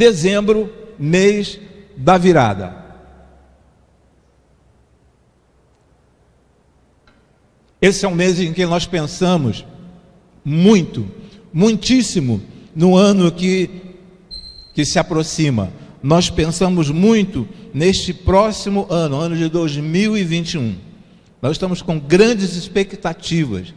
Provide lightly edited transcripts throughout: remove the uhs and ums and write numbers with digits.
Dezembro, mês da virada. Esse é um mês em que nós pensamos muitíssimo no ano que se aproxima. Nós pensamos muito neste próximo ano de 2021. Nós estamos com grandes expectativas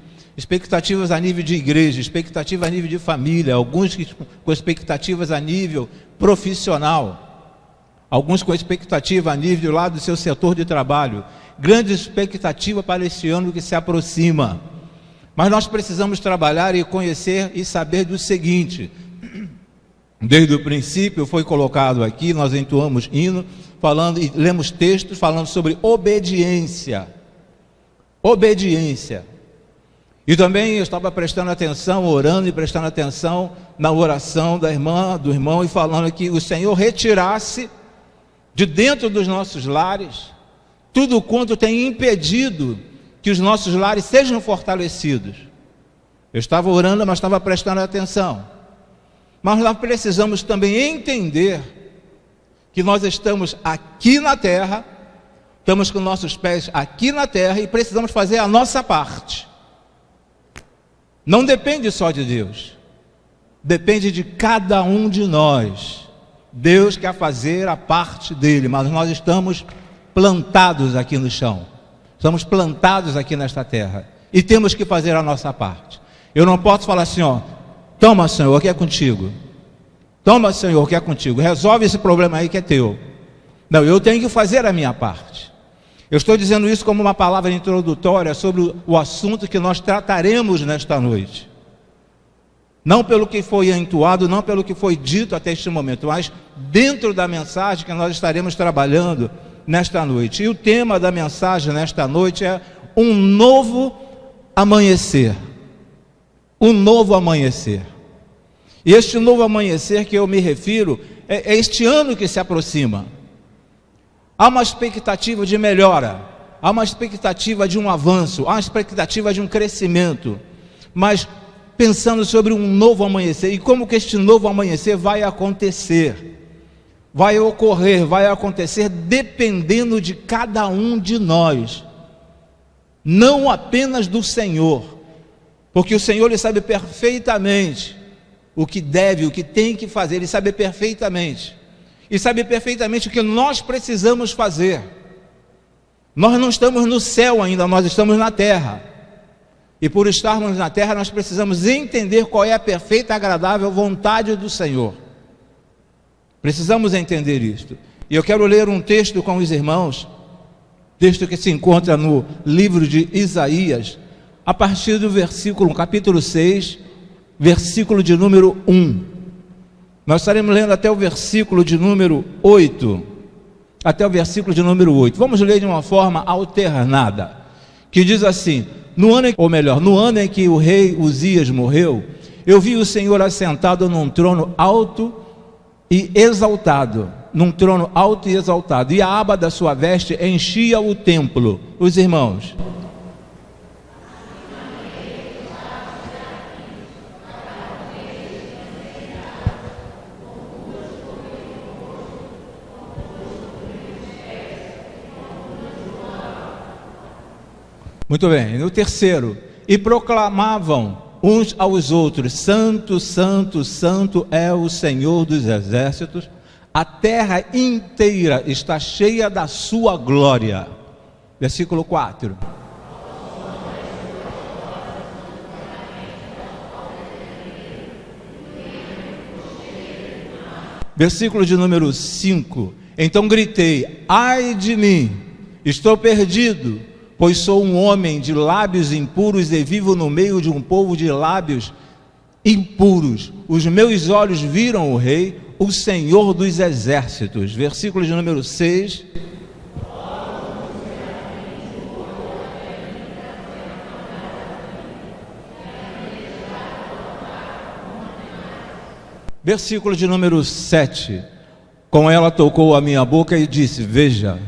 a nível de igreja, expectativa a nível de família, alguns com expectativas a nível profissional, alguns com expectativa a nível lá do seu setor de trabalho, grande expectativa para este ano que se aproxima. Mas nós precisamos trabalhar e conhecer e saber do seguinte: desde o princípio foi colocado aqui, nós entoamos hino, falando e lemos textos falando sobre obediência. Obediência. E também eu estava prestando atenção, orando e prestando atenção na oração da irmã, do irmão, e falando que o Senhor retirasse de dentro dos nossos lares tudo quanto tem impedido que os nossos lares sejam fortalecidos. Eu estava orando, mas estava prestando atenção. Mas nós precisamos também entender que nós estamos aqui na terra, estamos com nossos pés aqui na terra e precisamos fazer a nossa parte. Não depende só de Deus, depende de cada um de nós. Deus quer fazer a parte dele, mas nós estamos plantados aqui no chão, estamos plantados aqui nesta terra e temos que fazer a nossa parte. Eu não posso falar assim, toma, Senhor, que é contigo. Toma, Senhor, que é contigo. Resolve esse problema aí que é teu. Não, eu tenho que fazer a minha parte. Eu estou dizendo isso como uma palavra introdutória sobre o assunto que nós trataremos nesta noite. Não pelo que foi entoado, não pelo que foi dito até este momento, mas dentro da mensagem que nós estaremos trabalhando nesta noite. E o tema da mensagem nesta noite é um novo amanhecer. Um novo amanhecer. E este novo amanhecer que eu me refiro é este ano que se aproxima. Há uma expectativa de melhora, há uma expectativa de um avanço, há uma expectativa de um crescimento, mas pensando sobre um novo amanhecer, e como que este novo amanhecer vai acontecer, vai ocorrer, vai acontecer dependendo de cada um de nós, não apenas do Senhor, porque o Senhor ele sabe perfeitamente o que deve, o que tem que fazer, ele sabe perfeitamente. E sabe perfeitamente o que nós precisamos fazer. Nós não estamos no céu ainda, nós estamos na terra. E por estarmos na terra, nós precisamos entender qual é a perfeita e agradável vontade do Senhor. Precisamos entender isto. E eu quero ler um texto com os irmãos, texto que se encontra no livro de Isaías, a partir do versículo, capítulo 6, versículo de número 1. Nós estaremos lendo até o versículo de número 8. Até o versículo de número 8. Vamos ler de uma forma alternada. Que diz assim: no ano em que o rei Uzias morreu, eu vi o Senhor assentado num trono alto e exaltado. Num trono alto e exaltado. E a aba da sua veste enchia o templo. Os irmãos. Muito bem, no terceiro, e proclamavam uns aos outros: Santo, Santo, Santo é o Senhor dos exércitos, a terra inteira está cheia da sua glória. Versículo 4. Versículo de número 5. Então gritei: ai de mim, estou perdido, pois sou um homem de lábios impuros e vivo no meio de um povo de lábios impuros. Os meus olhos viram o Rei, o Senhor dos exércitos. Versículo de número 6. Versículo de número 7. Com ela tocou a minha boca e disse: veja,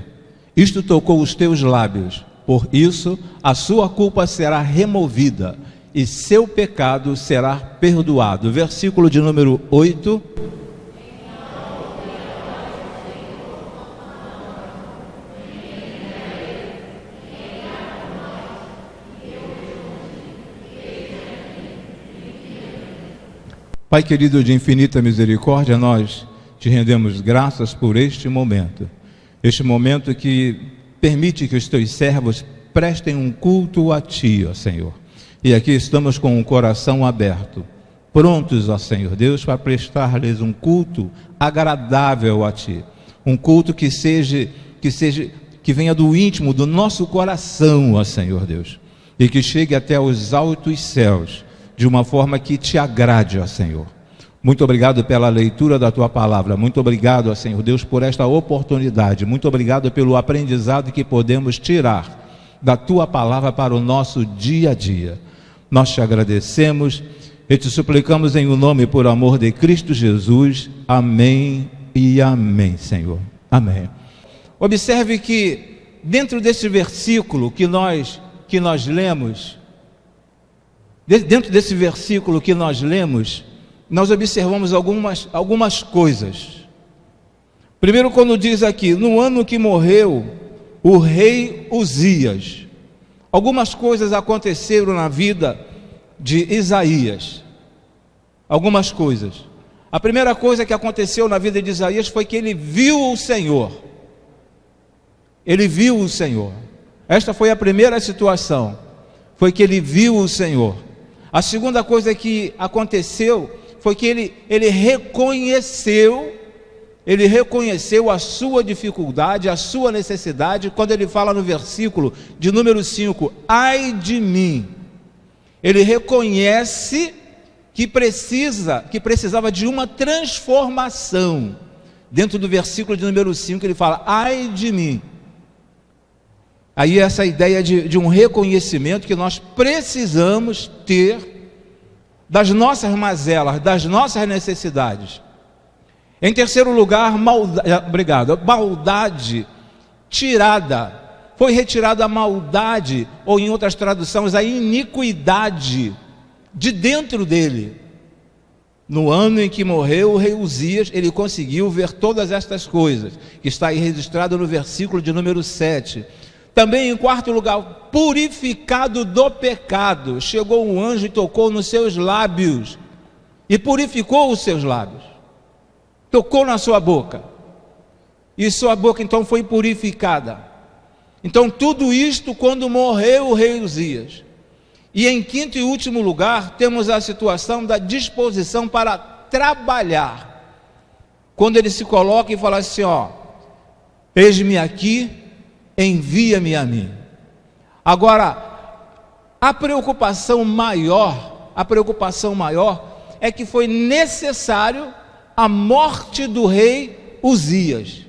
isto tocou os teus lábios. Por isso, a sua culpa será removida e seu pecado será perdoado. Versículo de número 8. Pai querido, de infinita misericórdia, nós te rendemos graças por este momento que permite que os teus servos prestem um culto a Ti, ó Senhor. E aqui estamos com o coração aberto, prontos, ó Senhor Deus, para prestar-lhes um culto agradável a Ti, um culto que venha do íntimo do nosso coração, ó Senhor Deus, e que chegue até os altos céus, de uma forma que Te agrade, ó Senhor. Muito obrigado pela leitura da Tua palavra, muito obrigado, ó Senhor Deus, por esta oportunidade, muito obrigado pelo aprendizado que podemos tirar da Tua palavra para o nosso dia a dia. Nós Te agradecemos e Te suplicamos em o nome e por amor de Cristo Jesus. Amém e amém, Senhor. Amém. Observe que dentro desse versículo que nós lemos, nós observamos algumas coisas. Primeiro, quando diz aqui, no ano que morreu o rei Uzias, algumas coisas aconteceram na vida de Isaías. Algumas coisas. A primeira coisa que aconteceu na vida de Isaías foi que ele viu o Senhor. Ele viu o Senhor. Esta foi a primeira situação. Foi que ele viu o Senhor. A segunda coisa que aconteceu foi que ele reconheceu a sua dificuldade, a sua necessidade, quando ele fala no versículo de número 5, ai de mim. Ele reconhece que precisava de uma transformação. Dentro do versículo de número 5 ele fala, ai de mim. Aí essa ideia de um reconhecimento que nós precisamos ter das nossas mazelas, das nossas necessidades. Em terceiro lugar, maldade tirada. Foi retirada a maldade, ou em outras traduções, a iniquidade de dentro dele. No ano em que morreu o rei Uzias, ele conseguiu ver todas estas coisas, que está aí registrado no versículo de número 7. Também em quarto lugar, purificado do pecado, chegou um anjo e tocou nos seus lábios, e purificou os seus lábios, tocou na sua boca, e sua boca então foi purificada. Então tudo isto quando morreu o rei Uzias. E em quinto e último lugar, temos a situação da disposição para trabalhar, quando ele se coloca e fala assim, ó, eis-me aqui, envia-me a mim. Agora, a preocupação maior é que foi necessário a morte do rei Uzias.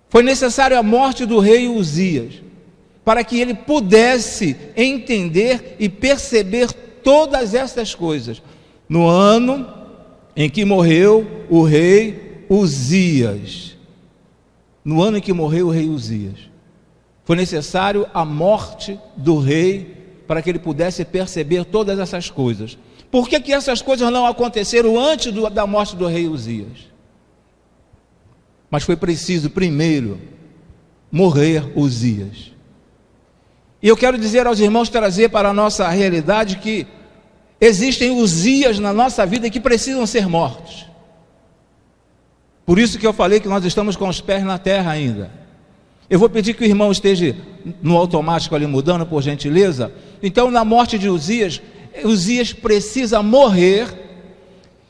Foi necessário a morte do rei Uzias, para que ele pudesse entender e perceber todas essas coisas. No ano em que morreu o rei Uzias, foi necessário a morte do rei para que ele pudesse perceber todas essas coisas. Por que essas coisas não aconteceram antes da morte do rei Uzias? Mas foi preciso primeiro morrer Uzias. E eu quero dizer aos irmãos, trazer para a nossa realidade que existem Uzias na nossa vida que precisam ser mortos. Por isso que eu falei que nós estamos com os pés na terra ainda. Eu vou pedir que o irmão esteja no automático ali mudando, por gentileza. Então, na morte de Uzias, Uzias precisa morrer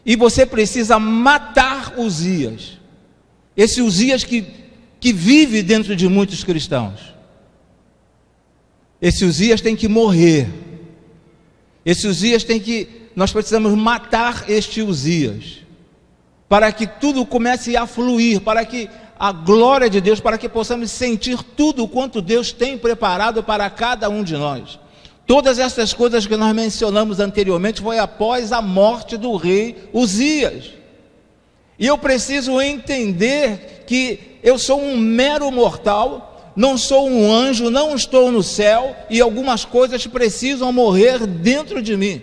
e você precisa matar Uzias. Esse Uzias que vive dentro de muitos cristãos. Esse Uzias tem que morrer. Esse Uzias nós precisamos matar este Uzias, para que tudo comece a fluir, para que a glória de Deus, para que possamos sentir tudo quanto Deus tem preparado para cada um de nós. Todas essas coisas que nós mencionamos anteriormente foi após a morte do rei Uzias. E eu preciso entender que eu sou um mero mortal, não sou um anjo, não estou no céu, e algumas coisas precisam morrer dentro de mim.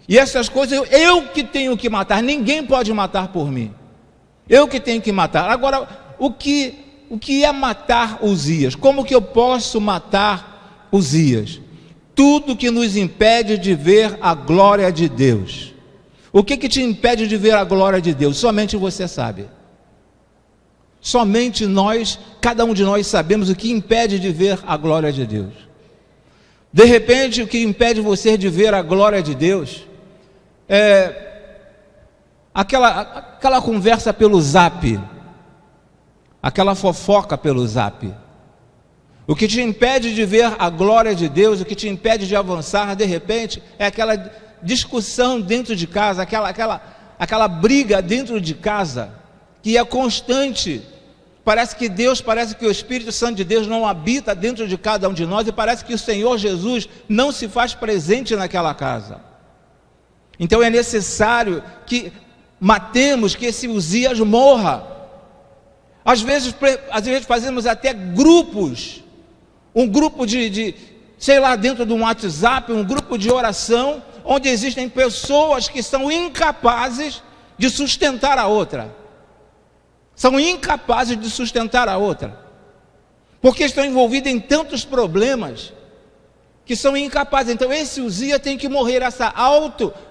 E essas coisas eu que tenho que matar, ninguém pode matar por mim. Eu que tenho que matar. Agora, o que é matar Uzias? Como que eu posso matar Uzias? Tudo que nos impede de ver a glória de Deus. O que te impede de ver a glória de Deus? Somente você sabe. Somente nós, cada um de nós sabemos o que impede de ver a glória de Deus. De repente, o que impede você de ver a glória de Deus é aquela conversa pelo Zap, aquela fofoca pelo Zap. O que te impede de ver a glória de Deus, o que te impede de avançar, de repente, é aquela discussão dentro de casa, aquela briga dentro de casa, que é constante. Parece que o Espírito Santo de Deus não habita dentro de cada um de nós, e parece que o Senhor Jesus não se faz presente naquela casa. Então é necessário que matemos, que esse Uzias morra. Às vezes fazemos até grupos, um grupo sei lá, dentro de um WhatsApp, um grupo de oração, onde existem pessoas que são incapazes de sustentar a outra. São incapazes de sustentar a outra, porque estão envolvidos em tantos problemas, que são incapazes. Então esse Uzias tem que morrer,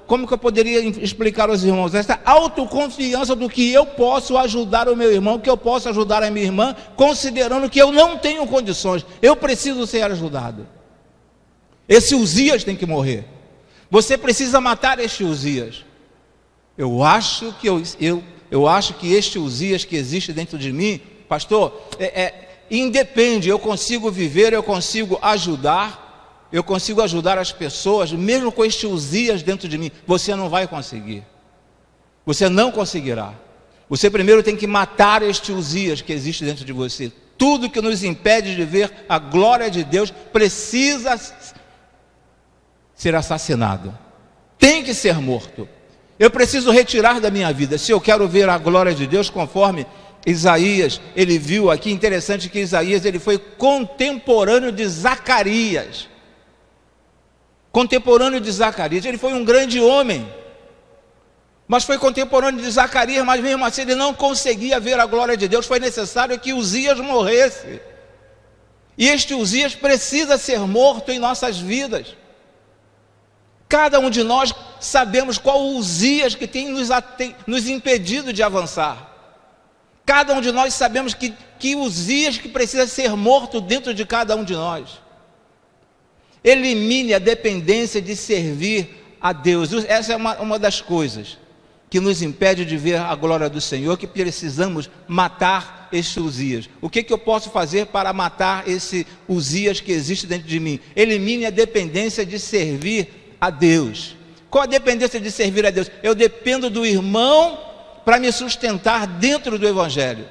como que eu poderia explicar aos irmãos? Essa autoconfiança do que eu posso ajudar o meu irmão, que eu posso ajudar a minha irmã, considerando que eu não tenho condições, eu preciso ser ajudado. Esse Uzias tem que morrer. Você precisa matar este Uzias. Eu acho que este Uzias que existe dentro de mim, pastor, independe, eu consigo viver, eu consigo ajudar as pessoas, mesmo com este Uzias dentro de mim. Você não vai conseguir, você não conseguirá. Você primeiro tem que matar este Uzias que existe dentro de você. Tudo que nos impede de ver a glória de Deus precisa ser assassinado, tem que ser morto. Eu preciso retirar da minha vida, se eu quero ver a glória de Deus, conforme Isaías, ele viu aqui, interessante que Isaías, ele foi contemporâneo de Zacarias. Ele foi um grande homem, mas foi contemporâneo de Zacarias, mas mesmo assim ele não conseguia ver a glória de Deus. Foi necessário que Uzias morresse, e este Uzias precisa ser morto em nossas vidas. Cada um de nós sabemos qual o Uzias que tem nos impedido de avançar. Cada um de nós sabemos que Uzias que precisa ser morto dentro de cada um de nós. Elimine a dependência de servir a Deus. Essa é uma das coisas que nos impede de ver a glória do Senhor, que precisamos matar este Uzias. O que eu posso fazer para matar esse Uzias que existe dentro de mim? Elimine a dependência de servir a Deus. Qual a dependência de servir a Deus? Eu dependo do irmão para me sustentar dentro do Evangelho.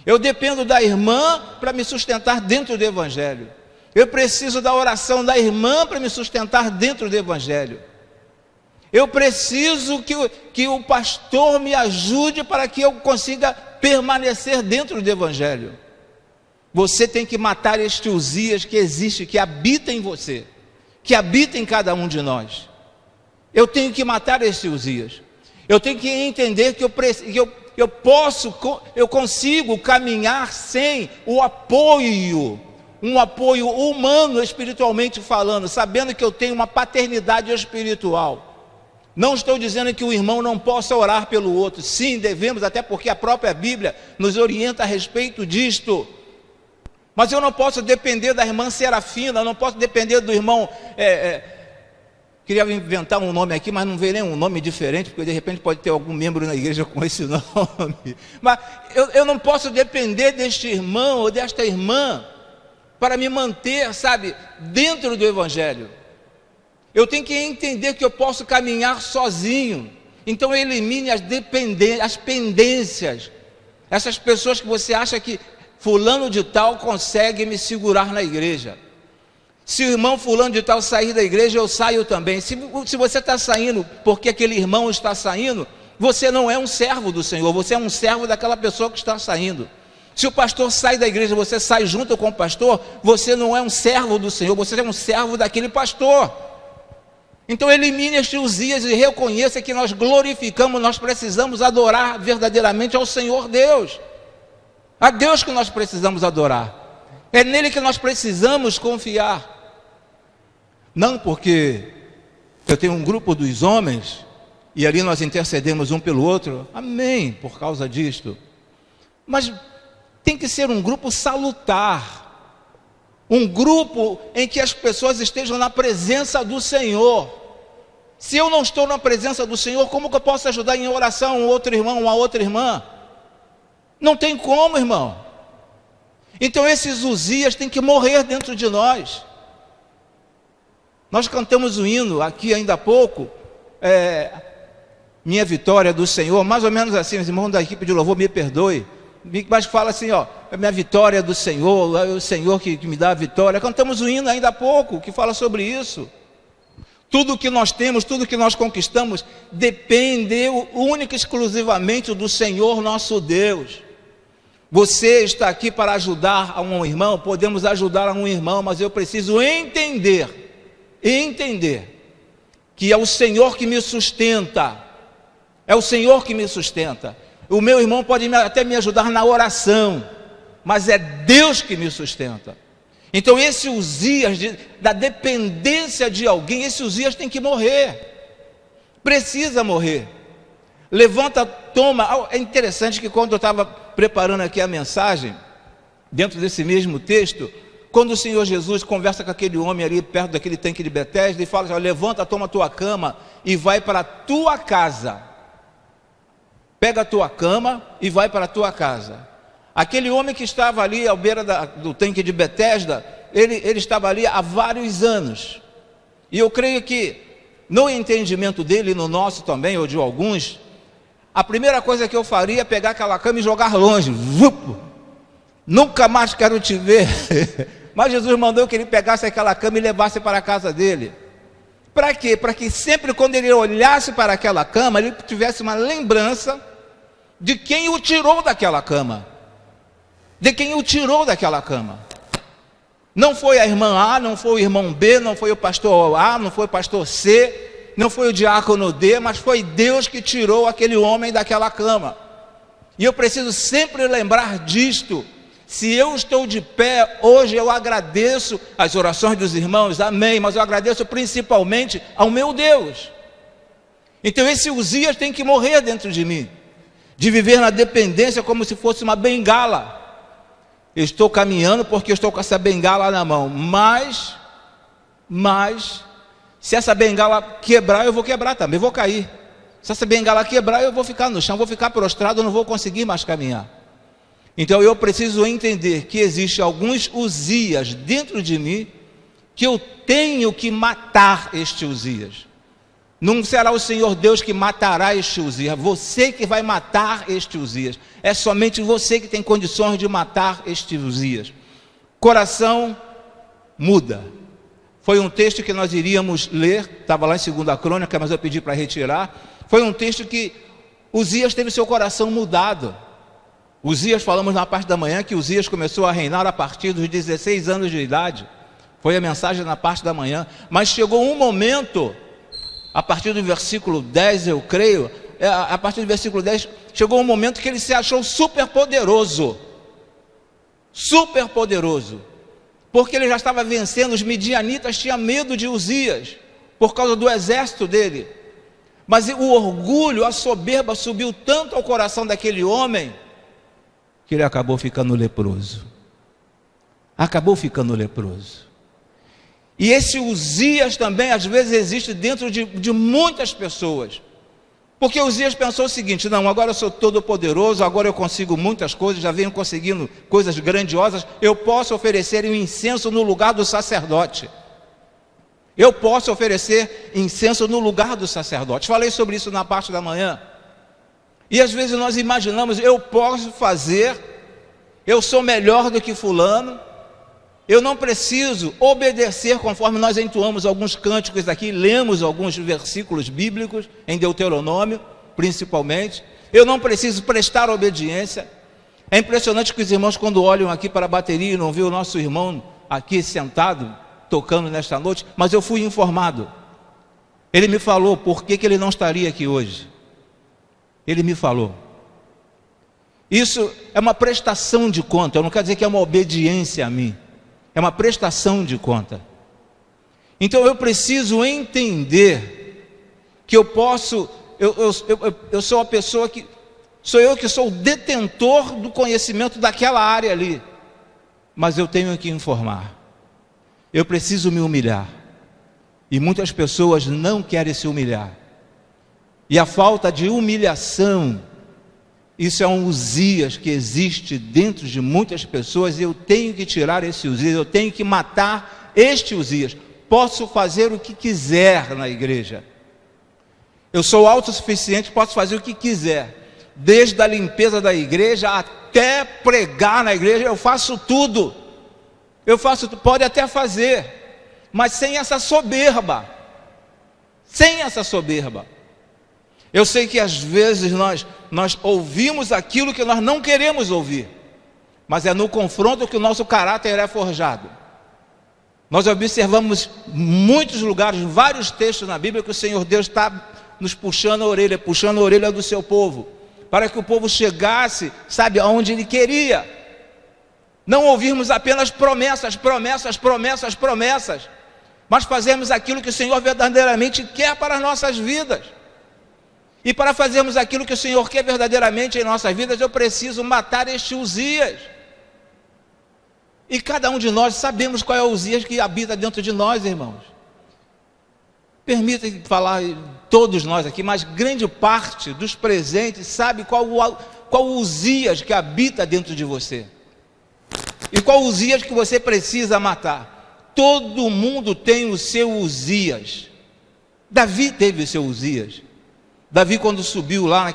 Eu dependo da irmã para me sustentar dentro do Evangelho. Eu preciso da oração da irmã para me sustentar dentro do Evangelho. Eu preciso que o pastor me ajude para que eu consiga permanecer dentro do Evangelho. Você tem que matar este Uzias que existe, que habita em você, que habita em cada um de nós. Eu tenho que matar esse Uzias. Eu tenho que entender que eu consigo caminhar sem o apoio, um apoio humano, espiritualmente falando, sabendo que eu tenho uma paternidade espiritual. Não estou dizendo que o irmão não possa orar pelo outro. Sim, devemos, até porque a própria Bíblia nos orienta a respeito disto. Mas eu não posso depender da irmã Serafina, eu não posso depender do irmão... Queria inventar um nome aqui, mas não veio nenhum nome diferente, porque de repente pode ter algum membro na igreja com esse nome. Mas eu não posso depender deste irmão ou desta irmã para me manter, dentro do Evangelho. Eu tenho que entender que eu posso caminhar sozinho. Então elimine as pendências. Essas pessoas que você acha que fulano de tal consegue me segurar na igreja. Se o irmão fulano de tal sair da igreja, eu saio também. Se você está saindo porque aquele irmão está saindo, você não é um servo do Senhor, você é um servo daquela pessoa que está saindo. Se o pastor sai da igreja, você sai junto com o pastor, você não é um servo do Senhor, você é um servo daquele pastor. Então elimine este Uzias e reconheça que nós glorificamos, nós precisamos adorar verdadeiramente ao Senhor Deus. A Deus que nós precisamos adorar. É nele que nós precisamos confiar. Não porque eu tenho um grupo dos homens e ali nós intercedemos um pelo outro, amém, por causa disto. Mas tem que ser um grupo salutar, um grupo em que as pessoas estejam na presença do Senhor. Se eu não estou na presença do Senhor, como que eu posso ajudar em oração um outro irmão, uma outra irmã? Não tem como, irmão. Então esses Uzias têm que morrer dentro de nós. Nós cantamos o hino aqui ainda há pouco, minha vitória do Senhor, mais ou menos assim, os irmãos da equipe de louvor me perdoe, mas fala assim, minha vitória do Senhor, é o Senhor que me dá a vitória. Cantamos o hino ainda há pouco, que fala sobre isso. Tudo que nós temos, tudo que nós conquistamos, depende única e exclusivamente do Senhor nosso Deus. Você está aqui para ajudar a um irmão, podemos ajudar a um irmão, mas eu preciso entender que é o Senhor que me sustenta, é o Senhor que me sustenta. O meu irmão pode até me ajudar na oração, mas é Deus que me sustenta. Então esse Uzias, da dependência de alguém, esse Uzias tem que morrer, precisa morrer. Levanta, toma. É interessante que quando eu estava preparando aqui a mensagem, dentro desse mesmo texto, quando o Senhor Jesus conversa com aquele homem ali perto daquele tanque de Betesda e fala assim, levanta, toma a tua cama e vai para a tua casa. Pega a tua cama e vai para a tua casa. Aquele homem que estava ali à beira do tanque de Betesda, ele estava ali há vários anos. E eu creio que no entendimento dele, no nosso também, ou de alguns, a primeira coisa que eu faria é pegar aquela cama e jogar longe. Nunca mais quero te ver. Mas Jesus mandou que ele pegasse aquela cama e levasse para a casa dele. Para quê? Para que sempre quando ele olhasse para aquela cama, ele tivesse uma lembrança de quem o tirou daquela cama. De quem o tirou daquela cama. Não foi a irmã A, não foi o irmão B, não foi o pastor A, não foi o pastor C, não foi o diácono D, mas foi Deus que tirou aquele homem daquela cama. E eu preciso sempre lembrar disto. Se eu estou de pé, hoje eu agradeço as orações dos irmãos, amém, mas eu agradeço principalmente ao meu Deus. Então esse Uzias tem que morrer dentro de mim, de viver na dependência como se fosse uma bengala. Eu estou caminhando porque eu estou com essa bengala na mão, mas se essa bengala quebrar, eu vou quebrar também, vou cair. Se essa bengala quebrar, eu vou ficar no chão, vou ficar prostrado, eu não vou conseguir mais caminhar. Então eu preciso entender que existe alguns Uzias dentro de mim, que eu tenho que matar este Uzias. Não será o Senhor Deus que matará este Uzias, você que vai matar este Uzias. É somente você que tem condições de matar este Uzias. Coração muda. Foi um texto que nós iríamos ler, estava lá em 2 Crônica, mas eu pedi para retirar. Foi um texto que Uzias teve seu coração mudado. Uzias, falamos na parte da manhã que Uzias começou a reinar a partir dos 16 anos de idade. Foi a mensagem na parte da manhã. Mas chegou um momento, a partir do versículo 10, eu creio, a partir do versículo 10, chegou um momento que ele se achou super poderoso. Super poderoso. Porque ele já estava vencendo, os midianitas tinham medo de Uzias, por causa do exército dele. Mas o orgulho, a soberba subiu tanto ao coração daquele homem, que ele acabou ficando leproso. Acabou ficando leproso. E esse Uzias também, às vezes, existe dentro de muitas pessoas. Porque Uzias pensou o seguinte, não, agora eu sou todo poderoso, agora eu consigo muitas coisas, já venho conseguindo coisas grandiosas, eu posso oferecer um incenso no lugar do sacerdote. Eu posso oferecer incenso no lugar do sacerdote. Falei sobre isso na parte da manhã. E às vezes nós imaginamos, eu posso fazer, eu sou melhor do que fulano, eu não preciso obedecer conforme nós entoamos alguns cânticos aqui, lemos alguns versículos bíblicos, em Deuteronômio, principalmente, eu não preciso prestar obediência. É impressionante que os irmãos quando olham aqui para a bateria e não vê o nosso irmão aqui sentado, tocando nesta noite, mas eu fui informado, ele me falou por que ele não estaria aqui hoje. Ele me falou. Isso é uma prestação de conta. Eu não quero dizer que é uma obediência a mim. É uma prestação de conta. Então eu preciso entender que eu posso eu sou a pessoa que, sou eu que sou o detentor do conhecimento daquela área ali, mas eu tenho que informar, eu preciso me humilhar, e muitas pessoas não querem se humilhar, e a falta de humilhação, isso é um Uzias que existe dentro de muitas pessoas, e eu tenho que tirar esse Uzias, eu tenho que matar este Uzias. Posso fazer o que quiser na igreja, eu sou autossuficiente, posso fazer o que quiser, desde a limpeza da igreja até pregar na igreja, eu faço tudo, pode até fazer, mas sem essa soberba, eu sei que às vezes nós ouvimos aquilo que nós não queremos ouvir, mas é no confronto que o nosso caráter é forjado. Nós observamos muitos lugares, vários textos na Bíblia, que o Senhor Deus está nos puxando a orelha do seu povo, para que o povo chegasse, sabe, aonde Ele queria. Não ouvirmos apenas promessas, mas fazermos aquilo que o Senhor verdadeiramente quer para as nossas vidas. E para fazermos aquilo que o Senhor quer verdadeiramente em nossas vidas, eu preciso matar este Uzias. E cada um de nós sabemos qual é o Uzias que habita dentro de nós, irmãos. Permita falar, todos nós aqui, mas grande parte dos presentes sabe qual o Uzias que habita dentro de você. E qual o Uzias que você precisa matar. Todo mundo tem o seu Uzias. Davi teve o seu Uzias. Davi, quando subiu lá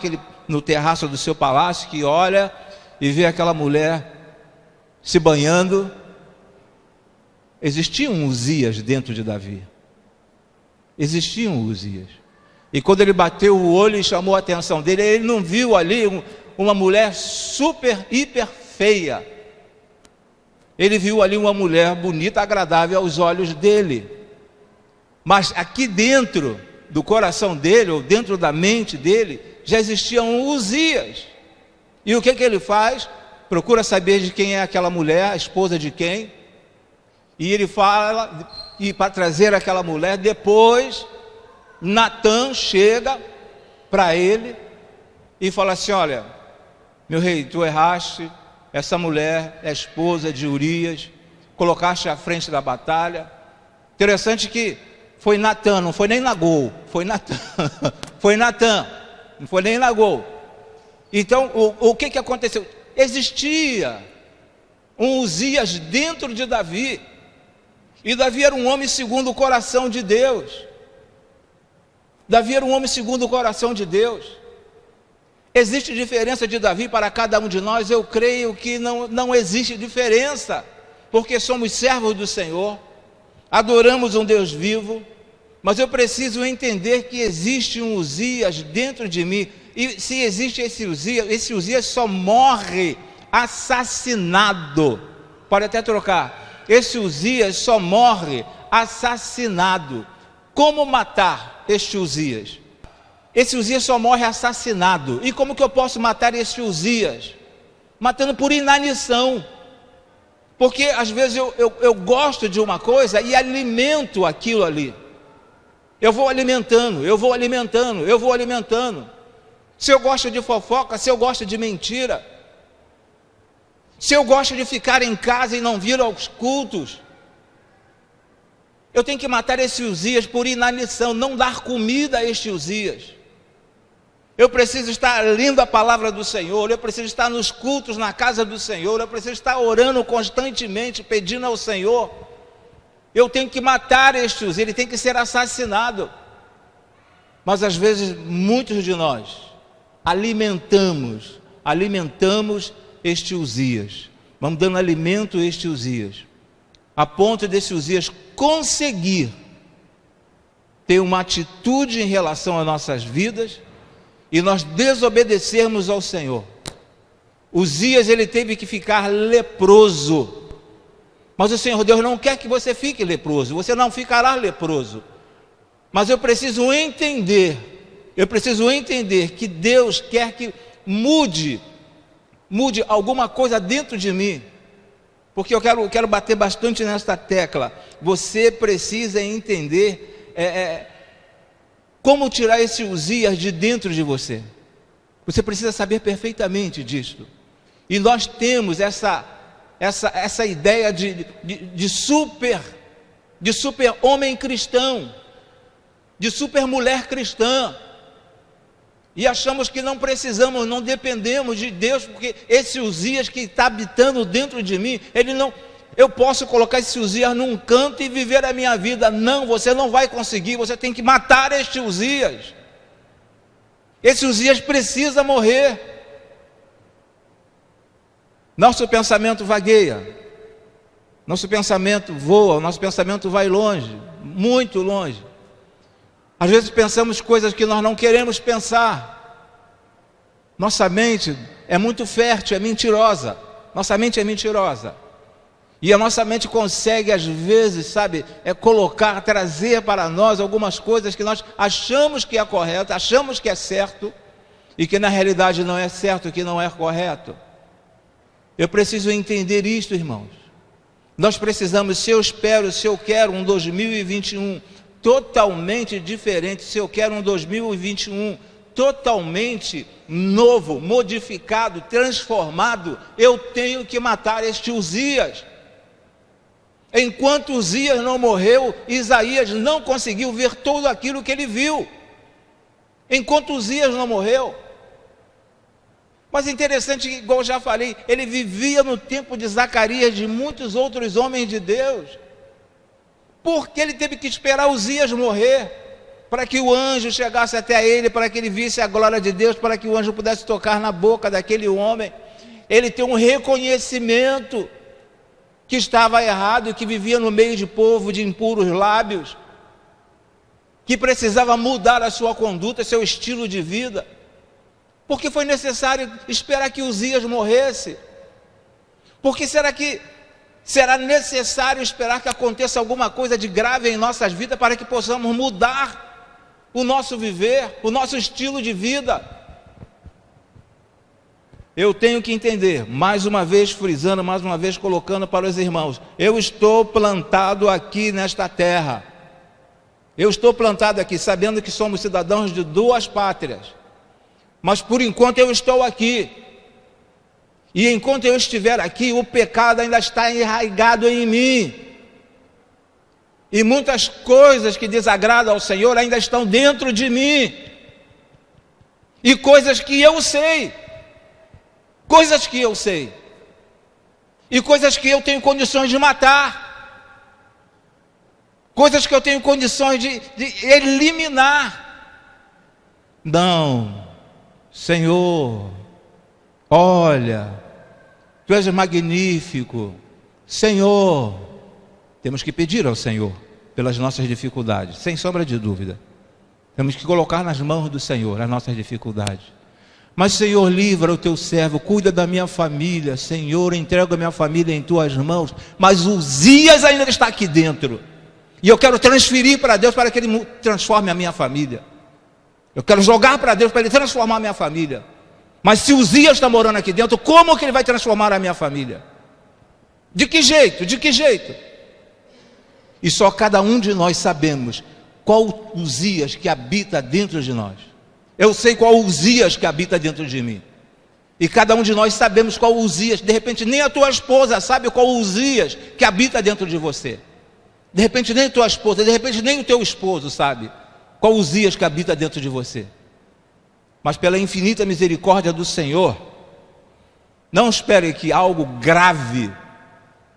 no terraço do seu palácio, que olha e vê aquela mulher se banhando, existia um Uzias dentro de Davi. Existia um Uzias. E quando ele bateu o olho e chamou a atenção dele, ele não viu ali uma mulher super, hiper feia. Ele viu ali uma mulher bonita, agradável aos olhos dele. Mas aqui dentro do coração dele, ou dentro da mente dele, já existia um Uzias. E o que ele faz? Procura saber de quem é aquela mulher, a esposa de quem. E ele fala, e para trazer aquela mulher, depois Natã chega para ele e fala assim: olha, meu rei, tu erraste, essa mulher é a esposa de Urias, colocaste à frente da batalha. Interessante que foi Natã, não foi nem Nagol, foi Natã, foi Natã, não foi nem Nagol. Então, o que aconteceu? Existia um Uzias dentro de Davi, e Davi era um homem segundo o coração de Deus. Davi era um homem segundo o coração de Deus. Existe diferença de Davi para cada um de nós? Eu creio que não existe diferença, porque somos servos do Senhor, adoramos um Deus vivo, mas eu preciso entender que existe um Uzias dentro de mim, e se existe esse Uzias só morre assassinado. Pode até trocar, esse Uzias só morre assassinado. Como matar este Uzias? Esse Uzias só morre assassinado. E como que eu posso matar esse Uzias? Matando por inanição. Porque às vezes eu gosto de uma coisa e alimento aquilo ali. Eu vou alimentando. Se eu gosto de fofoca, se eu gosto de mentira, se eu gosto de ficar em casa e não vir aos cultos, eu tenho que matar esse Uzias por inanição, não dar comida a este Uzias. Eu preciso estar lendo a palavra do Senhor, eu preciso estar nos cultos na casa do Senhor, eu preciso estar orando constantemente, pedindo ao Senhor. Eu tenho que matar este Uzias, ele tem que ser assassinado. Mas às vezes muitos de nós alimentamos este Uzias, vamos dando alimento a este Uzias, a ponto desse Uzias conseguir ter uma atitude em relação às nossas vidas e nós desobedecermos ao Senhor. Uzias, ele teve que ficar leproso, mas o Senhor Deus não quer que você fique leproso, você não ficará leproso, mas eu preciso entender que Deus quer que mude alguma coisa dentro de mim, porque eu quero bater bastante nesta tecla. Você precisa entender Como tirar esse Uzias de dentro de você? Você precisa saber perfeitamente disso. E nós temos essa ideia de super homem cristão, de super mulher cristã. E achamos que não precisamos, não dependemos de Deus, porque esse Uzias que está habitando dentro de mim, eu posso colocar esse Uzias num canto e viver a minha vida. Não, você não vai conseguir, você tem que matar este Uzias. Esse Uzias precisa morrer. Nosso pensamento vagueia, nosso pensamento voa, nosso pensamento vai longe, muito longe. Às vezes pensamos coisas que nós não queremos pensar. Nossa mente é muito fértil, é mentirosa. Nossa mente é mentirosa. E a nossa mente consegue, às vezes, trazer para nós algumas coisas que nós achamos que é correto, achamos que é certo, e que na realidade não é certo, que não é correto. Eu preciso entender isto, irmãos. Nós precisamos, se eu quero um 2021 totalmente diferente, se eu quero um 2021 totalmente novo, modificado, transformado, eu tenho que matar este Uzias. Enquanto Uzias não morreu, Isaías não conseguiu ver tudo aquilo que ele viu. Enquanto Uzias não morreu. Mas interessante, igual eu já falei, ele vivia no tempo de Zacarias, de muitos outros homens de Deus. Porque ele teve que esperar Uzias morrer, para que o anjo chegasse até ele, para que ele visse a glória de Deus, para que o anjo pudesse tocar na boca daquele homem. Ele tem um reconhecimento que estava errado e que vivia no meio de povo de impuros lábios, que precisava mudar a sua conduta, seu estilo de vida, porque foi necessário esperar que Uzias morresse. Porque será necessário esperar que aconteça alguma coisa de grave em nossas vidas para que possamos mudar o nosso viver, o nosso estilo de vida? Eu tenho que entender, mais uma vez frisando, mais uma vez colocando para os irmãos, eu estou plantado aqui nesta terra. Eu estou plantado aqui, sabendo que somos cidadãos de duas pátrias. Mas por enquanto eu estou aqui. E enquanto eu estiver aqui, o pecado ainda está enraizado em mim. E muitas coisas que desagradam ao Senhor ainda estão dentro de mim. E coisas que eu sei. Coisas que eu sei. E coisas que eu tenho condições de matar. Coisas que eu tenho condições de eliminar. Não, Senhor, olha, Tu és magnífico. Senhor, temos que pedir ao Senhor pelas nossas dificuldades, sem sombra de dúvida. Temos que colocar nas mãos do Senhor as nossas dificuldades. Mas, Senhor, livra o Teu servo, cuida da minha família. Senhor, entrega a minha família em Tuas mãos. Mas Uzias ainda está aqui dentro. E eu quero transferir para Deus para que Ele transforme a minha família. Eu quero jogar para Deus para Ele transformar a minha família. Mas se Uzias está morando aqui dentro, como que Ele vai transformar a minha família? De que jeito? De que jeito? E só cada um de nós sabemos qual Uzias que habita dentro de nós. Eu sei qual Uzias que habita dentro de mim. E cada um de nós sabemos qual Uzias. De repente nem a tua esposa sabe qual Uzias que habita dentro de você. De repente nem a tua esposa, de repente nem o teu esposo sabe qual Uzias que habita dentro de você. Mas pela infinita misericórdia do Senhor, não espere que algo grave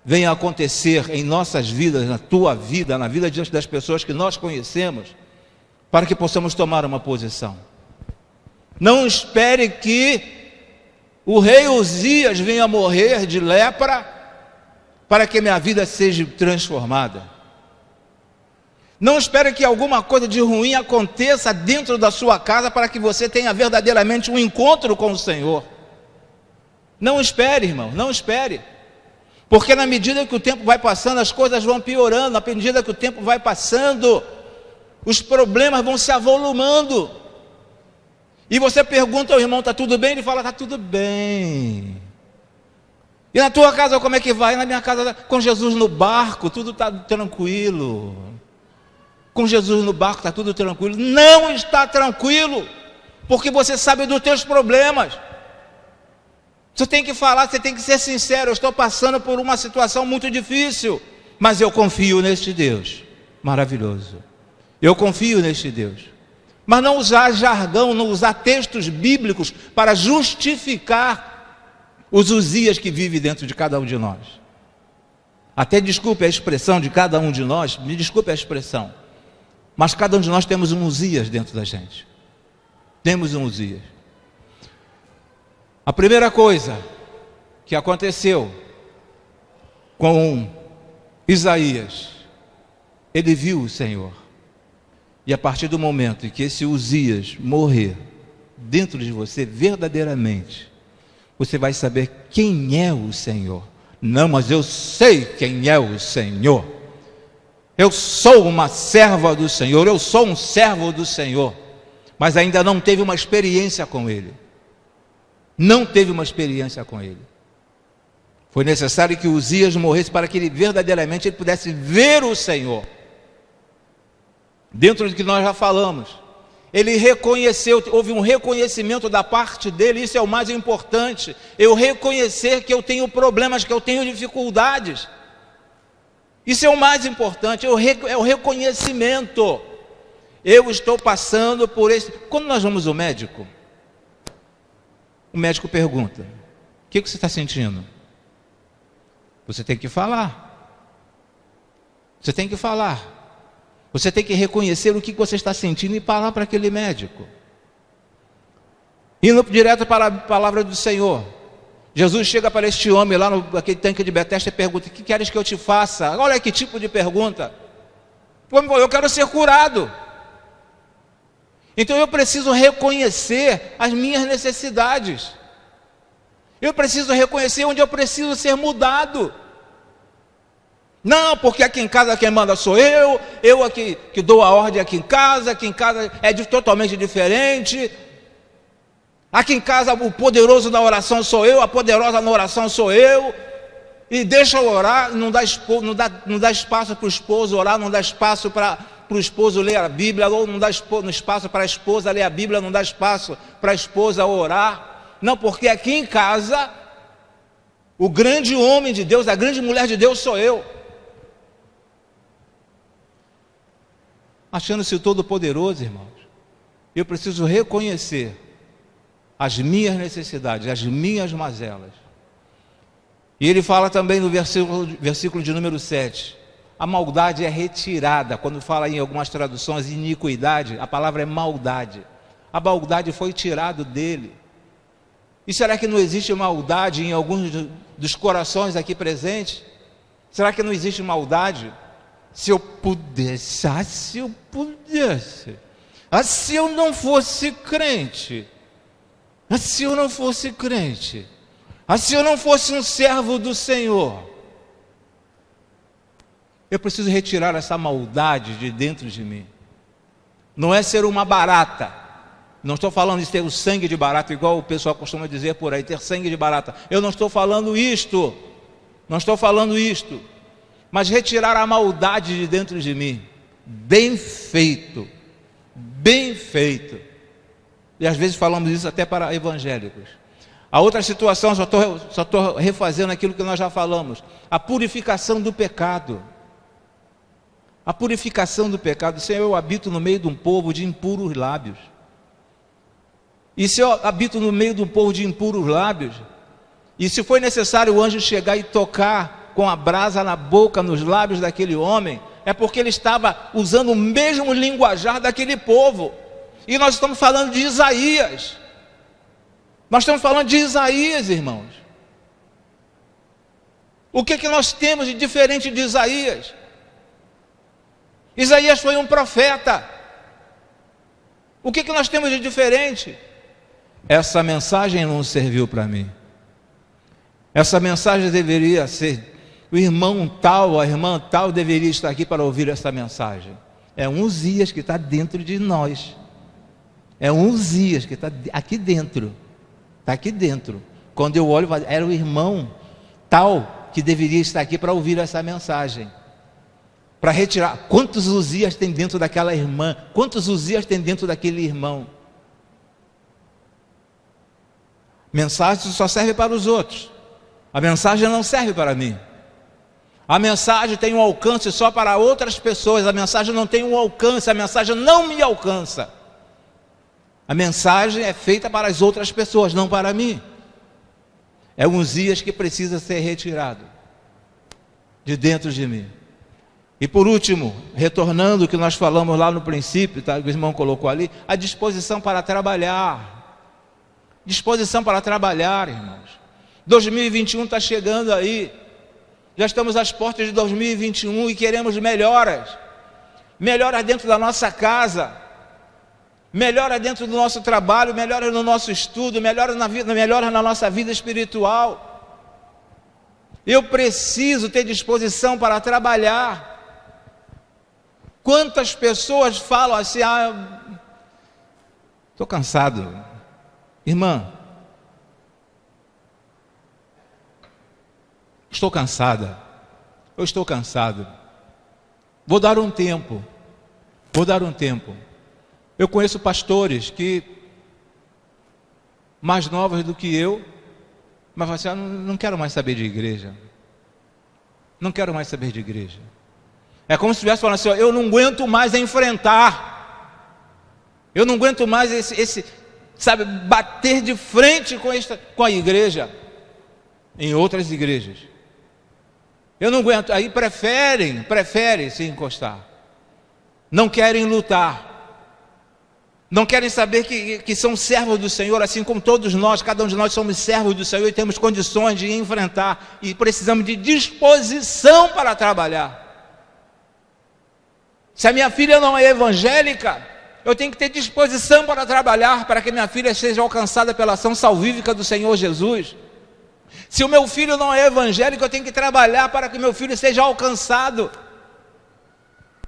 venha acontecer em nossas vidas, na tua vida, na vida das pessoas que nós conhecemos, para que possamos tomar uma posição. Não espere que o rei Uzias venha morrer de lepra para que minha vida seja transformada. Não espere que alguma coisa de ruim aconteça dentro da sua casa para que você tenha verdadeiramente um encontro com o Senhor. Não espere, irmão, não espere. Porque na medida que o tempo vai passando, as coisas vão piorando. Na medida que o tempo vai passando, os problemas vão se avolumando. E você pergunta ao irmão, está tudo bem? Ele fala, está tudo bem. E na tua casa como é que vai? Na minha casa, com Jesus no barco, tudo está tranquilo. Com Jesus no barco está tudo tranquilo. Não está tranquilo, porque você sabe dos teus problemas. Você tem que falar, você tem que ser sincero. Eu estou passando por uma situação muito difícil, mas eu confio neste Deus maravilhoso. Eu confio neste Deus. Mas não usar jargão, não usar textos bíblicos para justificar os Uzias que vive dentro de cada um de nós. Até desculpe a expressão de cada um de nós, me desculpe a expressão, mas cada um de nós temos um Uzias dentro da gente. Temos um Uzias. A primeira coisa que aconteceu com Isaías, ele viu o Senhor. E a partir do momento em que esse Uzias morrer dentro de você verdadeiramente, você vai saber quem é o Senhor. Não, mas eu sei quem é o Senhor. Eu sou uma serva do Senhor, eu sou um servo do Senhor, mas ainda não teve uma experiência com Ele. Não teve uma experiência com Ele. Foi necessário que Uzias morresse para que ele verdadeiramente ele pudesse ver o Senhor. Dentro do que nós já falamos, ele reconheceu, houve um reconhecimento da parte dele, isso é o mais importante. Eu reconhecer que eu tenho problemas, que eu tenho dificuldades. Isso é o mais importante, é o reconhecimento. Eu estou passando por esse... Quando nós vamos ao médico, o médico pergunta: o que você está sentindo? Você tem que falar. Você tem que falar. Você tem que reconhecer o que você está sentindo e falar para aquele médico. Indo direto para a palavra do Senhor, Jesus chega para este homem lá naquele tanque de Betesda e pergunta: o que queres que eu te faça? Olha que tipo de pergunta. Eu quero ser curado. Então eu preciso reconhecer as minhas necessidades. Eu preciso reconhecer onde eu preciso ser mudado. Não, porque aqui em casa quem manda sou eu aqui que dou a ordem aqui em casa é totalmente diferente. Aqui em casa o poderoso na oração sou eu, a poderosa na oração sou eu. E deixa eu orar, não dá espaço para o esposo orar, não dá espaço para o esposo ler a Bíblia, ou não dá espaço para a esposa ler a Bíblia, não dá espaço para a esposa orar. Não, porque aqui em casa o grande homem de Deus, a grande mulher de Deus sou eu. Achando-se todo poderoso, irmãos, eu preciso reconhecer as minhas necessidades, as minhas mazelas. E ele fala também no versículo de número 7, a maldade é retirada. Quando fala em algumas traduções iniquidade, a palavra é maldade. A maldade foi tirada dele. E será que não existe maldade em alguns dos corações aqui presentes? Será que não existe maldade? Se eu pudesse, se eu pudesse, se eu não fosse crente, se eu não fosse crente, se eu não fosse um servo do Senhor, eu preciso retirar essa maldade de dentro de mim. Não é ser uma barata, não estou falando de ter o sangue de barata, igual o pessoal costuma dizer por aí, ter sangue de barata. Eu não estou falando isto, mas retirar a maldade de dentro de mim. Bem feito, bem feito. E às vezes falamos isso até para evangélicos. A outra situação, só estou refazendo aquilo que nós já falamos, a purificação do pecado. A purificação do pecado. Senhor, eu habito no meio de um povo de impuros lábios. E se eu habito no meio de um povo de impuros lábios, e se foi necessário o anjo chegar e tocar com a brasa na boca, nos lábios daquele homem, é porque ele estava usando o mesmo linguajar daquele povo. E nós estamos falando de Isaías. Nós estamos falando de Isaías, irmãos. O que nós temos de diferente de Isaías? Isaías foi um profeta. O que nós temos de diferente? Essa mensagem não serviu para mim. Essa mensagem deveria ser... O irmão tal, a irmã tal deveria estar aqui para ouvir essa mensagem. É um Uzias que está dentro de nós. É um Uzias que está aqui dentro. Está aqui dentro. Quando eu olho, era o irmão tal que deveria estar aqui para ouvir essa mensagem. para retirar. Quantos Uzias tem dentro daquela irmã? Quantos Uzias tem dentro daquele irmão? Mensagem só serve para os outros. A mensagem não serve para mim. A mensagem tem um alcance só para outras pessoas. A mensagem não tem um alcance. A mensagem não me alcança. A mensagem é feita para as outras pessoas, não para mim. É um Uzias que precisa ser retirado de dentro de mim. E por último, retornando o que nós falamos lá no princípio, tá? O irmão colocou ali, a disposição para trabalhar. Disposição para trabalhar, irmãos. 2021 está chegando aí. Já estamos às portas de 2021 e queremos melhoras. Melhoras dentro da nossa casa. Melhoras dentro do nosso trabalho, melhoras no nosso estudo, melhoras na nossa vida espiritual. Eu preciso ter disposição para trabalhar. Quantas pessoas falam assim, estou cansado. Irmã, estou cansada, eu estou cansado. Vou dar um tempo. Eu conheço pastores que, mais novos do que eu, mas falam assim, não quero mais saber de igreja. Não quero mais saber de igreja. É como se estivesse falando assim, eu não aguento mais enfrentar. Eu não aguento mais sabe, bater de frente com a igreja. Em outras igrejas. Eu não aguento. Aí preferem se encostar. Não querem lutar. Não querem saber que são servos do Senhor, assim como todos nós, cada um de nós somos servos do Senhor e temos condições de enfrentar e precisamos de disposição para trabalhar. Se a minha filha não é evangélica, eu tenho que ter disposição para trabalhar para que minha filha seja alcançada pela ação salvífica do Senhor Jesus. Se o meu filho não é evangélico, eu tenho que trabalhar para que meu filho seja alcançado.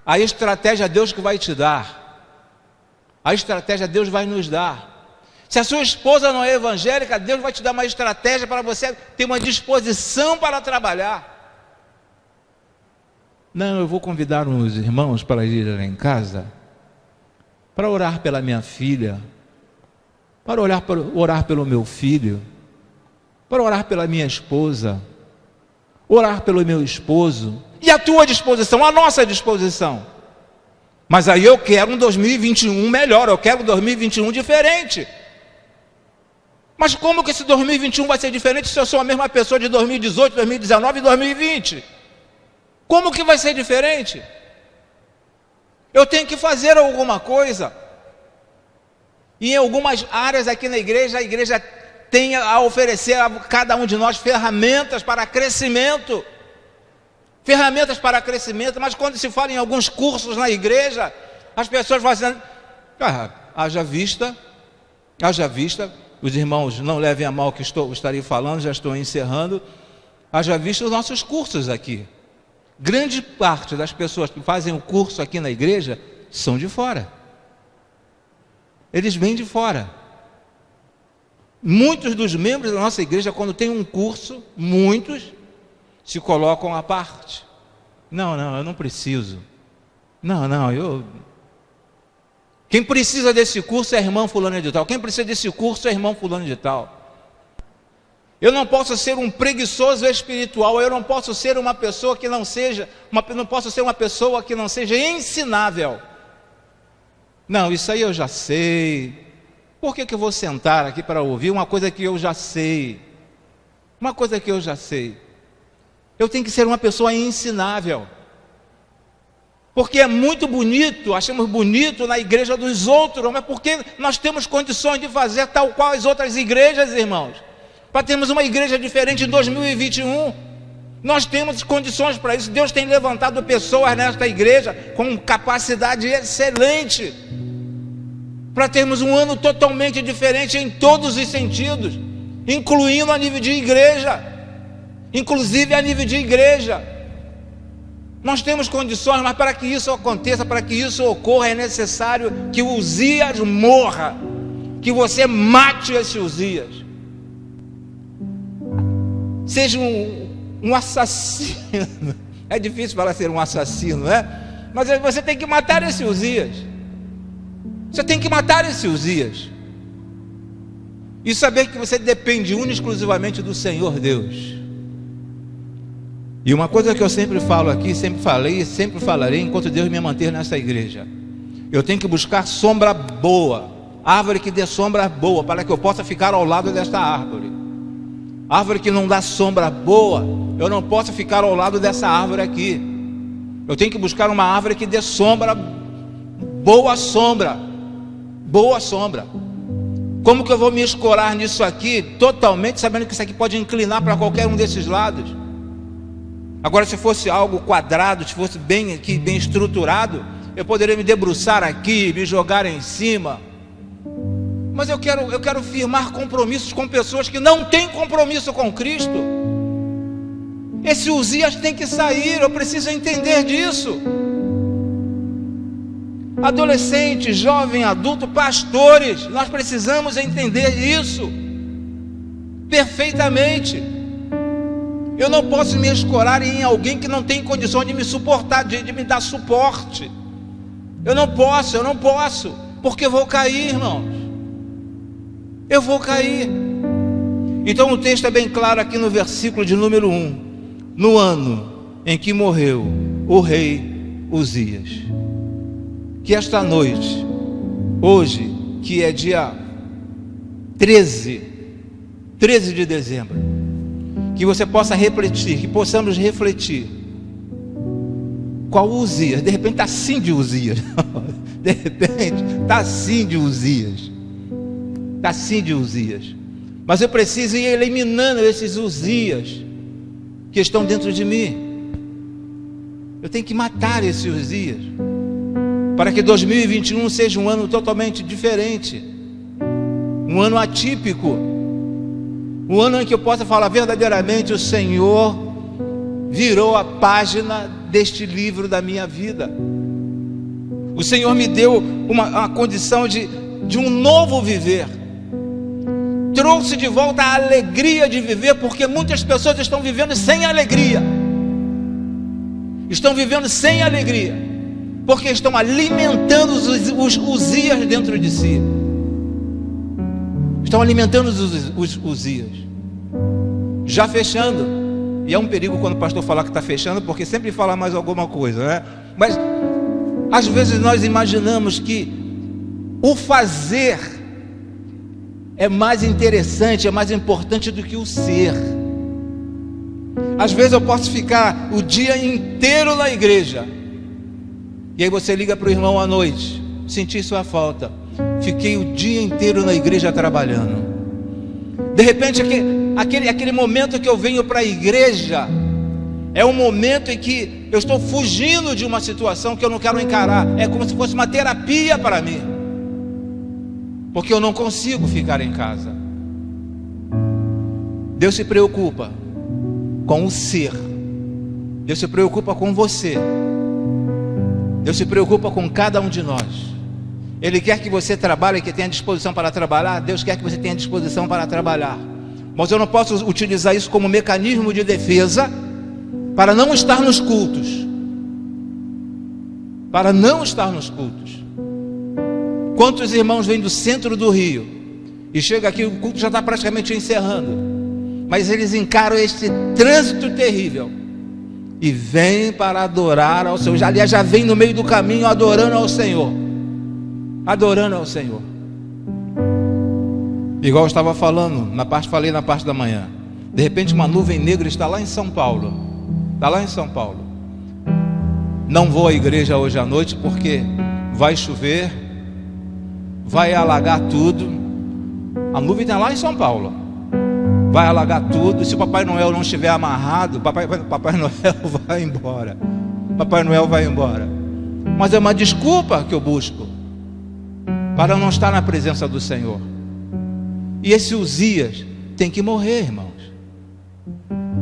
A estratégia é Deus que vai te dar. A estratégia Deus vai nos dar. Se a sua esposa não é evangélica, Deus vai te dar uma estratégia para você ter uma disposição para trabalhar. Não, eu vou convidar uns irmãos para ir lá em casa, para orar pela minha filha, para orar pelo meu filho, para orar pela minha esposa, orar pelo meu esposo. E a tua disposição, a nossa disposição. Mas aí eu quero um 2021 melhor, eu quero um 2021 diferente. Mas como que esse 2021 vai ser diferente se eu sou a mesma pessoa de 2018, 2019 e 2020? Como que vai ser diferente? Eu tenho que fazer alguma coisa. E em algumas áreas aqui na igreja, a igreja tem a oferecer a cada um de nós ferramentas para crescimento. Ferramentas para crescimento, mas quando se fala em alguns cursos na igreja, as pessoas falam assim, haja vista, os irmãos não levem a mal o que estarei falando, já estou encerrando, haja vista os nossos cursos aqui. Grande parte das pessoas que fazem o curso aqui na igreja são de fora. Eles vêm de fora. Muitos dos membros da nossa igreja, quando tem um curso, muitos se colocam à parte. Não, eu não preciso. Quem precisa desse curso é a irmã fulana de tal. Quem precisa desse curso é a irmã fulana de tal. Eu não posso ser um preguiçoso espiritual. Eu não posso ser uma pessoa que não seja, não posso ser uma pessoa que não seja ensinável. Não, isso aí eu já sei. Por que eu vou sentar aqui para ouvir uma coisa que eu já sei? Uma coisa que eu já sei. Eu tenho que ser uma pessoa ensinável. Porque é muito bonito, achamos bonito na igreja dos outros, mas porque nós temos condições de fazer tal qual as outras igrejas, irmãos. Para termos uma igreja diferente em 2021. Nós temos condições para isso. Deus tem levantado pessoas nesta igreja com capacidade excelente. Para termos um ano totalmente diferente em todos os sentidos. Incluindo a nível de igreja. Inclusive a nível de igreja. Nós temos condições, mas para que isso aconteça, para que isso ocorra, é necessário que o Uzias morra, que você mate esse Uzias, seja um assassino É difícil falar ser um assassino, né? Mas você tem que matar esse Uzias. Você tem que matar esse Uzias. E saber que você depende única e exclusivamente do Senhor Deus. E uma coisa que eu sempre falo aqui, sempre falei e sempre falarei enquanto Deus me manter nessa igreja: eu tenho que buscar sombra boa, árvore que dê sombra boa, para que eu possa ficar ao lado desta árvore. Árvore que não dá sombra boa, eu não posso ficar ao lado dessa árvore aqui. Eu tenho que buscar uma árvore que dê sombra, boa sombra, boa sombra. Como que eu vou me escorar nisso aqui totalmente, sabendo que isso aqui pode inclinar para qualquer um desses lados? Agora, se fosse algo quadrado, se fosse bem aqui, bem estruturado, eu poderia me debruçar aqui, me jogar em cima. Mas eu quero firmar compromissos com pessoas que não têm compromisso com Cristo. Esse Uzias tem que sair, eu preciso entender disso. Adolescente, jovem, adulto, pastores, nós precisamos entender isso perfeitamente. Eu não posso me escorar em alguém que não tem condição de me suportar, de me dar suporte. Eu não posso, porque eu vou cair, irmãos. Eu vou cair. Então o texto é bem claro aqui no versículo de número 1. No ano em que morreu o rei Uzias. Que esta noite, hoje, que é dia 13 de dezembro, que você possa refletir, que possamos refletir. Qual Uzias? De repente está assim de Uzias. De repente está assim de Uzias. Está assim de Uzias. Mas eu preciso ir eliminando esses Uzias que estão dentro de mim. Eu tenho que matar esses Uzias, para que 2021 seja um ano totalmente diferente, um ano atípico, um ano em que eu possa falar verdadeiramente: o Senhor virou a página deste livro da minha vida. O Senhor me deu uma condição de um novo viver, trouxe de volta a alegria de viver, porque muitas pessoas estão vivendo sem alegria, porque estão alimentando os Uzias dentro de si. Estão alimentando os Uzias. Já fechando. E é um perigo quando o pastor falar que está fechando, porque sempre fala mais alguma coisa, né? Mas às vezes nós imaginamos que o fazer é mais interessante, é mais importante do que o ser. Às vezes eu posso ficar o dia inteiro na igreja, e aí você liga para o irmão à noite: senti sua falta, fiquei o dia inteiro na igreja trabalhando. De repente aquele momento que eu venho para a igreja é um momento em que eu estou fugindo de uma situação que eu não quero encarar. É como se fosse uma terapia para mim, porque eu não consigo ficar em casa. Deus se preocupa com o ser. Deus se preocupa com você. Deus se preocupa com cada um de nós. Ele quer que você trabalhe, que tenha disposição para trabalhar. Deus quer que você tenha disposição para trabalhar. Mas eu não posso utilizar isso como mecanismo de defesa para não estar nos cultos. Para não estar nos cultos. Quantos irmãos vêm do centro do Rio e chega aqui, o culto já está praticamente encerrando, mas eles encaram este trânsito terrível e vêm para adorar ao Senhor. Aliás, já vem no meio do caminho adorando ao Senhor. Adorando ao Senhor. Igual eu estava falando, falei na parte da manhã. De repente uma nuvem negra está lá em São Paulo. Está lá em São Paulo. Não vou à igreja hoje à noite porque vai chover, vai alagar tudo. A nuvem está lá em São Paulo. Vai alagar tudo. Se o Papai Noel não estiver amarrado, Papai Noel vai embora. Papai Noel vai embora. Mas é uma desculpa que eu busco para não estar na presença do Senhor. E esse Uzias tem que morrer, irmãos.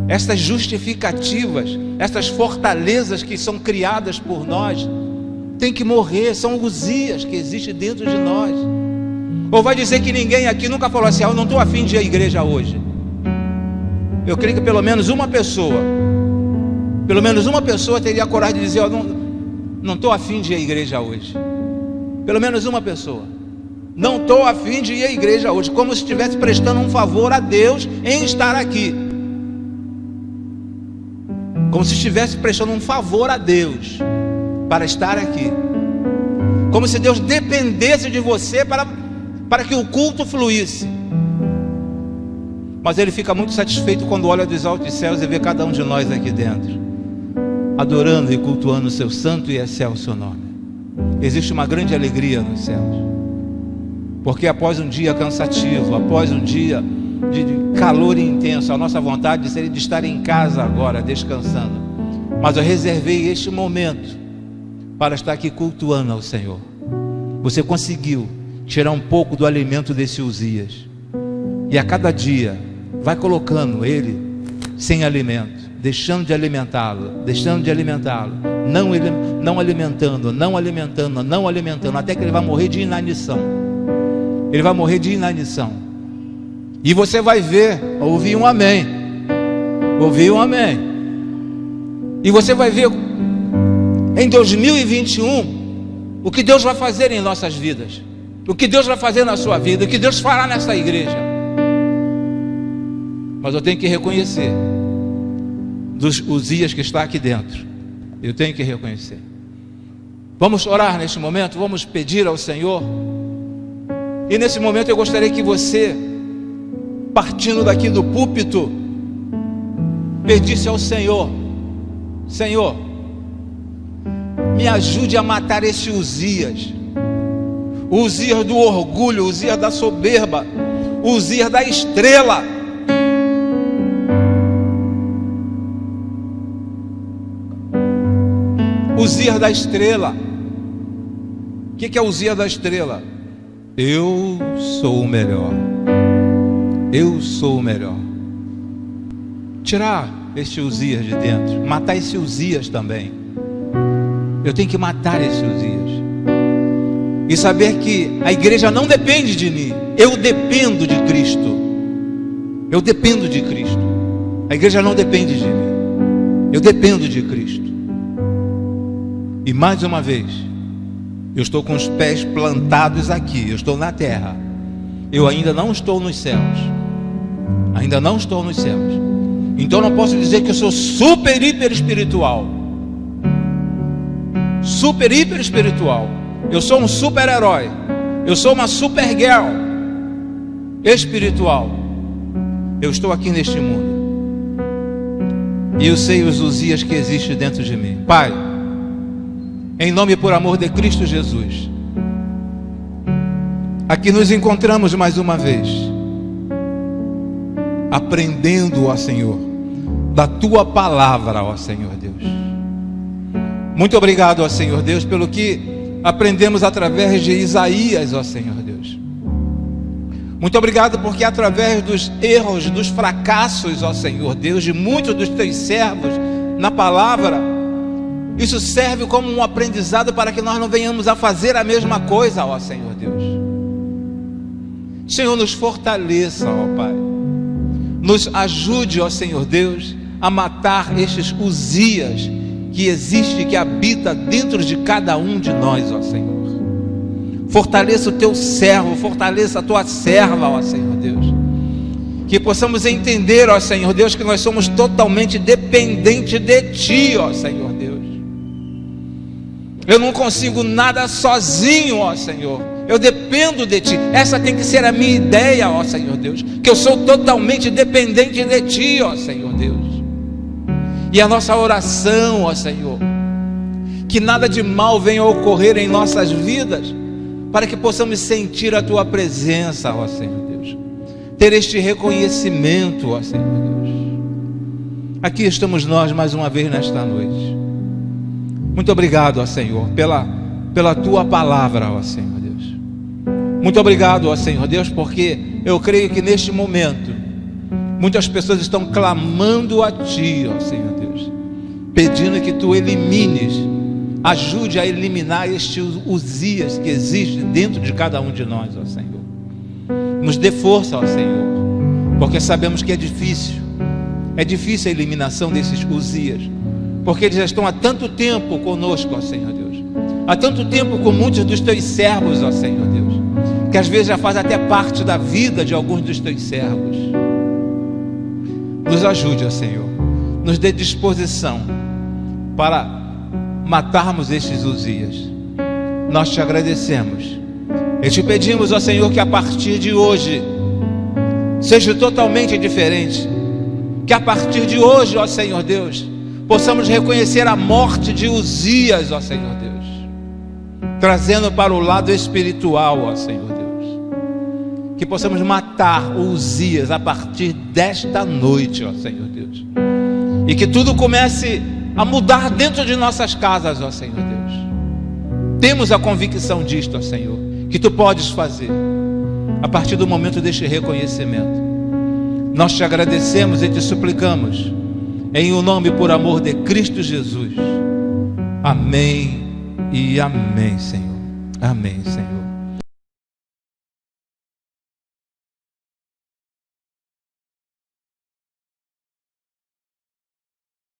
Estas justificativas, estas fortalezas que são criadas por nós, tem que morrer. São Uzias que existem dentro de nós. Ou vai dizer que ninguém aqui nunca falou assim: eu não estou afim de ir à igreja hoje? Eu creio que pelo menos uma pessoa Pelo menos uma pessoa teria a coragem de dizer: eu não estou afim de ir à igreja hoje. Pelo menos uma pessoa. Não estou afim de ir à igreja hoje. Como se estivesse prestando um favor a Deus em estar aqui. Como se estivesse prestando um favor a Deus para estar aqui. Como se Deus dependesse de você para que o culto fluísse. Mas Ele fica muito satisfeito quando olha dos altos céus e vê cada um de nós aqui dentro, adorando e cultuando o seu santo e excelso nome. Existe uma grande alegria nos céus, porque após um dia cansativo, após um dia de calor intenso, a nossa vontade seria de estar em casa agora, descansando. Mas eu reservei este momento para estar aqui cultuando ao Senhor. Você conseguiu tirar um pouco do alimento desse Uzias, e a cada dia vai colocando ele sem alimento, deixando de alimentá-lo, não alimentando, até que ele vai morrer de inanição. Ele vai morrer de inanição. E você vai ver, ouvir um amém. E você vai ver em 2021 o que Deus vai fazer em nossas vidas, o que Deus vai fazer na sua vida, o que Deus fará nessa igreja. Mas eu tenho que reconhecer dos Uzias que está aqui dentro. Eu tenho que reconhecer. Vamos orar neste momento, vamos pedir ao Senhor. E nesse momento eu gostaria que você, partindo daqui do púlpito, pedisse ao Senhor: Senhor, me ajude a matar esse Uzias, o Uzias do orgulho, o Uzias da soberba, o Uzias da estrela. Uzias da estrela. O que é Uzias da estrela? Eu sou o melhor. Eu sou o melhor. Tirar este Uzias de dentro, matar esse Uzias também. Eu tenho que matar esse Uzias e saber que a igreja não depende de mim. Eu dependo de Cristo. Eu dependo de Cristo. A igreja não depende de mim. Eu dependo de Cristo. E mais uma vez, eu estou com os pés plantados aqui. Eu estou na terra. Eu ainda não estou nos céus. Ainda não estou nos céus. Então não posso dizer que eu sou super, hiper espiritual. Super, hiper espiritual. Eu sou um super herói. Eu sou uma super girl espiritual. Eu estou aqui neste mundo. E eu sei os Uzias que existem dentro de mim. Pai, em nome e por amor de Cristo Jesus, aqui nos encontramos mais uma vez, aprendendo, ó Senhor, da Tua palavra, ó Senhor Deus. Muito obrigado, ó Senhor Deus, pelo que aprendemos através de Isaías, ó Senhor Deus. Muito obrigado porque através dos erros, dos fracassos, ó Senhor Deus, de muitos dos Teus servos na palavra, isso serve como um aprendizado para que nós não venhamos a fazer a mesma coisa, ó Senhor Deus. Senhor, nos fortaleça, ó Pai. Nos ajude, ó Senhor Deus, a matar estes Uzias que existe, que habita dentro de cada um de nós, ó Senhor. Fortaleça o Teu servo, fortaleça a Tua serva, ó Senhor Deus. Que possamos entender, ó Senhor Deus, que nós somos totalmente dependentes de Ti, ó Senhor Deus. Eu não consigo nada sozinho, ó Senhor. Eu dependo de Ti. Essa tem que ser a minha ideia, ó Senhor Deus. Que eu sou totalmente dependente de Ti, ó Senhor Deus. E a nossa oração, ó Senhor, que nada de mal venha a ocorrer em nossas vidas, para que possamos sentir a Tua presença, ó Senhor Deus. Ter este reconhecimento, ó Senhor Deus. Aqui estamos nós mais uma vez nesta noite. Muito obrigado, ó Senhor, pela Tua palavra, ó Senhor Deus. Muito obrigado, ó Senhor Deus, porque eu creio que neste momento muitas pessoas estão clamando a Ti, ó Senhor Deus, pedindo que Tu elimines, ajude a eliminar estes Uzias que existe dentro de cada um de nós, ó Senhor. Nos dê força, ó Senhor, porque sabemos que é difícil a eliminação desses Uzias. porque eles já estão há tanto tempo conosco, ó Senhor Deus, há tanto tempo com muitos dos teus servos, ó Senhor Deus, que às vezes já faz até parte da vida de alguns dos teus servos. Nos ajude, ó Senhor, nos dê disposição para matarmos estes Uzias. Nós te agradecemos e te pedimos, ó Senhor, que a partir de hoje seja totalmente diferente, que a partir de hoje, ó Senhor Deus, possamos reconhecer a morte de Uzias, ó Senhor Deus, trazendo para o lado espiritual, ó Senhor Deus, que possamos matar o Uzias a partir desta noite, ó Senhor Deus, e que tudo comece a mudar dentro de nossas casas, ó Senhor Deus. Temos a convicção disto, ó Senhor, que tu podes fazer a partir do momento deste reconhecimento. Nós te agradecemos e te suplicamos em o nome por amor de Cristo Jesus. Amém e amém, Senhor. Amém, Senhor.